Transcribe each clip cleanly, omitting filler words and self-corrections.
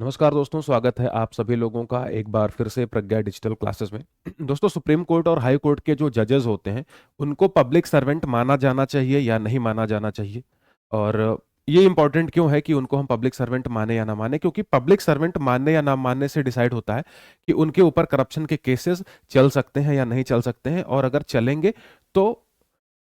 नमस्कार दोस्तों, स्वागत है आप सभी लोगों का एक बार फिर से प्रज्ञा डिजिटल क्लासेस में। दोस्तों, सुप्रीम कोर्ट और हाई कोर्ट के जो जजेस होते हैं उनको पब्लिक सर्वेंट माना जाना चाहिए या नहीं माना जाना चाहिए। और ये इंपॉर्टेंट क्यों है कि उनको हम पब्लिक सर्वेंट माने या ना माने, क्योंकि पब्लिक सर्वेंट मानने या ना मानने से डिसाइड होता है कि उनके ऊपर करप्शन के केसेस चल सकते हैं या नहीं चल सकते हैं, और अगर चलेंगे तो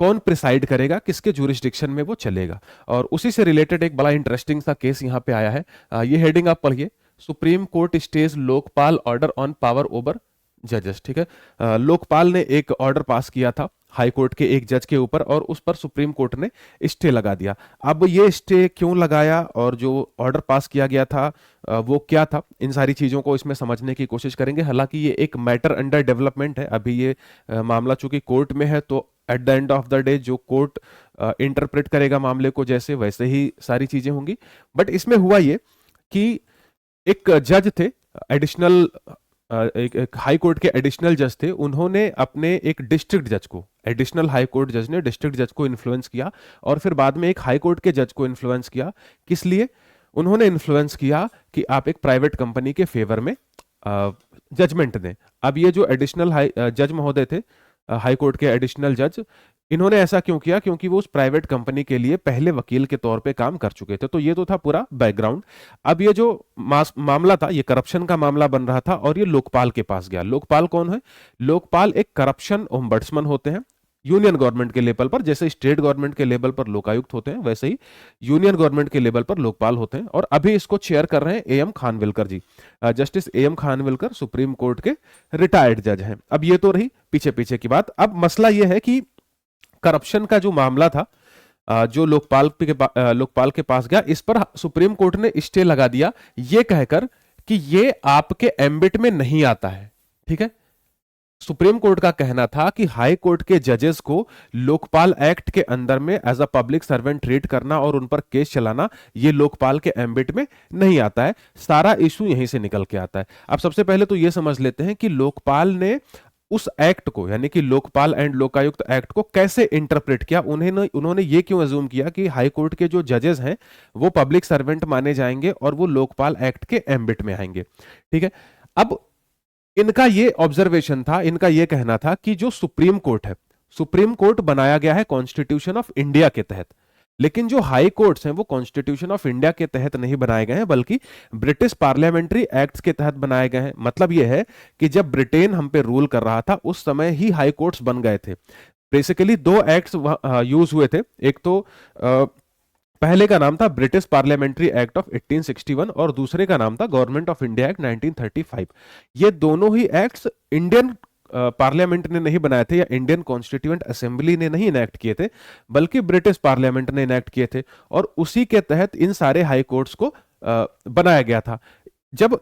कौन प्रिसाइड करेगा, किसके जुरिस्डिक्शन में वो चलेगा। और उसी से रिलेटेड एक बड़ा इंटरेस्टिंग सा केस यहाँ पे आया है। ये हेडिंग आप पढ़िए, supreme court stage Lokpal order on power over जजेस। ठीक है। लोकपाल ने एक ऑर्डर पास किया था हाई कोर्ट के एक जज के ऊपर, और उस पर सुप्रीम कोर्ट ने स्टे लगा दिया। अब ये स्टे क्यों लगाया और जो ऑर्डर पास किया गया था वो क्या था, इन सारी चीजों को इसमें समझने की कोशिश करेंगे। हालांकि ये एक मैटर अंडर डेवलपमेंट है, अभी ये मामला चूंकि कोर्ट में है, तो at the end of the day जो कोर्ट इंटरप्रेट करेगा मामले को जैसे वैसे ही सारी चीजें होंगी। बट इसमें हुआ ये कि एक जज थे, एडिशनल एक हाई कोर्ट के एडिशनल जज थे। उन्होंने अपने एक डिस्ट्रिक्ट जज को, एडिशनल हाई कोर्ट जज ने डिस्ट्रिक्ट जज को इन्फ्लुएंस किया, और फिर बाद में एक हाई कोर्ट के जज को इन्फ्लुएंस किया। किस लिए उन्होंने इन्फ्लुएंस किया? कि आप एक प्राइवेट कंपनी के फेवर में जजमेंट दें। अब ये जो एडिशनल हाई जज महोदय थे, हाई कोर्ट के एडिशनल जज, इन्होंने ऐसा क्यों किया? क्योंकि वो उस प्राइवेट कंपनी के लिए पहले वकील के तौर पे काम कर चुके थे। तो ये तो था पूरा बैकग्राउंड। अब ये जो मामला था, ये करप्शन का मामला बन रहा था, और ये लोकपाल के पास गया। लोकपाल कौन है? लोकपाल एक करप्शन ओम्बड्समैन होते हैं यूनियन गवर्नमेंट के लेवल पर। जैसे स्टेट गवर्नमेंट के लेवल पर लोकायुक्त होते हैं, वैसे ही यूनियन गवर्नमेंट के लेवल पर लोकपाल होते हैं। और अभी इसको चेयर कर रहे हैं AM Khanwilkar ji. Justice AM Khanwilkar supreme court के रिटायर्ड जज हैं। अब ये तो रही पीछे पीछे की बात। अब मसला यह है कि करप्शन का जो मामला था, जो लोकपाल के पास गया, इस पर सुप्रीम कोर्ट ने स्टे लगा दिया, ये कहकर कि ये आपके एम्बिट में नहीं आता है। ठीक है। सुप्रीम कोर्ट का कहना था कि हाई कोर्ट के जजेस को लोकपाल एक्ट के अंदर में as a public servant treat करना और उन पर केस चलाना, ये लोकपाल के एम्बिट में नहीं आता है। सारा इशू यहीं से निकल के आता है। अब सबसे पहले तो ये समझ लेते हैं कि लोकपाल ने उस एक्ट को, यानी कि लोकपाल एंड लोकायुक्त एक्ट को कैसे इंटरप्रेट किया। उन्होंने ये क्यों अज्यूम किया कि हाई कोर्ट के जो जजेस हैं वो पब्लिक सर्वेंट माने जाएंगे और वो लोकपाल एक्ट के एम्बिट में आएंगे। ठीक है। अब इनका ये ऑब्जर्वेशन था, इनका ये कहना था कि जो सुप्रीम कोर्ट है, सुप्रीम कोर्ट बनाया गया है कॉन्स्टिट्यूशन ऑफ इंडिया के तहत, लेकिन जो हाई कोर्ट्स हैं वो कॉन्स्टिट्यूशन ऑफ इंडिया के तहत नहीं बनाए गए हैं, बल्कि ब्रिटिश पार्लियामेंट्री एक्ट्स के तहत बनाए गए हैं। मतलब यह है कि जब ब्रिटेन हम पे रूल कर रहा था उस समय ही हाई कोर्ट्स बन गए थे। बेसिकली दो एक्ट्स यूज हुए थे। एक तो पहले का नाम था ब्रिटिश पार्लियामेंट्री एक्ट ऑफ 1861 और दूसरे का नाम था गवर्नमेंट ऑफ इंडिया एक्ट 1935। ये दोनों ही एक्ट्स इंडियन पार्लियामेंट ने नहीं बनाए थे या इंडियन कॉन्स्टिट्यूएंट असेंबली ने नहीं इनेक्ट किए थे, बल्कि ब्रिटिश पार्लियामेंट ने इनेक्ट किए थे, और उसी के तहत इन सारे हाई कोर्ट्स को बनाया गया था। जब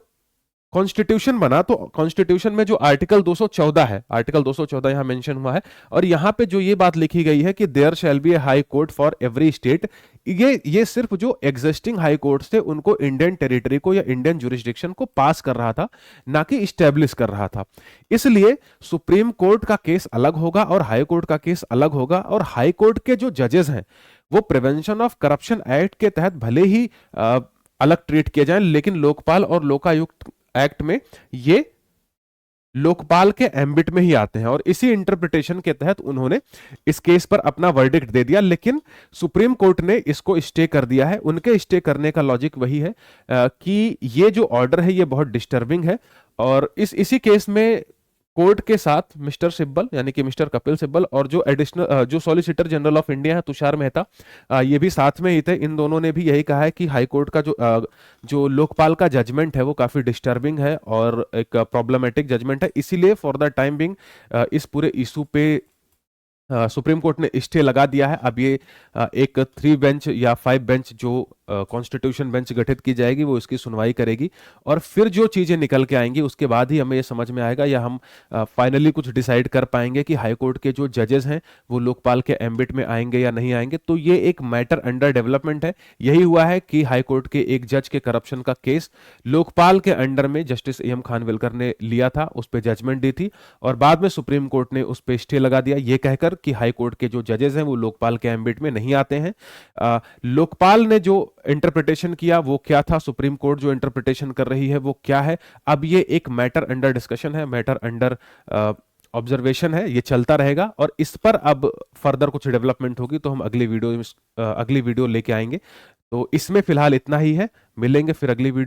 कॉन्स्टिट्यूशन बना तो कॉन्स्टिट्यूशन में जो आर्टिकल 214 है, आर्टिकल 214 यहां मेंशन हुआ है, और यहां पे जो ये बात लिखी गई है कि there shall be a high court for every state, ये सिर्फ जो एग्जिस्टिंग हाई कोर्ट्स थे उनको, इंडियन टेरिटरी को या इंडियन जुरिस्डिक्शन को पास कर रहा था, ना कि इस्टेब्लिश कर रहा था। इसलिए सुप्रीम कोर्ट का केस अलग होगा और हाई कोर्ट का केस अलग होगा। और हाई कोर्ट के जो जजेस हैं वो प्रिवेंशन ऑफ करप्शन एक्ट के तहत भले ही अलग ट्रीट किए जाएं, लेकिन लोकपाल और लोकायुक्त एक्ट में ये लोकपाल के एम्बिट में ही आते हैं, और इसी इंटरप्रिटेशन के तहत उन्होंने इस केस पर अपना वर्डिक्ट दे दिया। लेकिन सुप्रीम कोर्ट ने इसको स्टे कर दिया है। उनके स्टे करने का लॉजिक वही है कि ये जो ऑर्डर है ये बहुत डिस्टर्बिंग है, और इसी केस में कोर्ट के साथ मिस्टर सिब्बल, यानी कि मिस्टर कपिल सिब्बल, और जो एडिशनल जो सॉलिसिटर जनरल ऑफ इंडिया है तुषार मेहता, ये भी साथ में ही थे। इन दोनों ने भी यही कहा है कि हाई कोर्ट का जो लोकपाल का जजमेंट है वो काफी डिस्टर्बिंग है और एक प्रॉब्लमेटिक जजमेंट है। इसीलिए फॉर द टाइम बिंग इस पूरे इशू पे सुप्रीम कोर्ट ने स्टे लगा दिया है। अब ये एक 3 बेंच या 5 बेंच जो कॉन्स्टिट्यूशन बेंच गठित की जाएगी वो इसकी सुनवाई करेगी, और फिर जो चीजें निकल के आएंगी उसके बाद ही हमें ये समझ में आएगा, या हम फाइनली कुछ डिसाइड कर पाएंगे कि हाई कोर्ट के जो जजेस हैं वो लोकपाल के एम्बिट में आएंगे या नहीं आएंगे। तो ये एक मैटर अंडर डेवलपमेंट है। यही हुआ है कि हाई कोर्ट के एक जज के करप्शन का केस लोकपाल के अंडर में जस्टिस एएम खानविलकर ने लिया था, उस पर जजमेंट दी थी, और बाद में सुप्रीम कोर्ट ने उस पर स्टे लगा दिया, ये कहकर कि हाई कोर्ट के जो जजेस हैं वो लोकपाल के एम्बिट में नहीं आते हैं। लोकपाल ने जो इंटरप्रिटेशन किया वो क्या था, सुप्रीम कोर्ट जो इंटरप्रिटेशन कर रही है वो क्या है। अब ये एक मैटर अंडर डिस्कशन है, मैटर अंडर ऑब्जर्वेशन है, ये चलता रहेगा और इस पर अब फर्दर कुछ डेवलपमेंट होगी तो हम अगली वीडियो लेके आएंगे। तो इसमें फिलहाल इतना ही है, मिलेंगे फिर अगली वीडियो।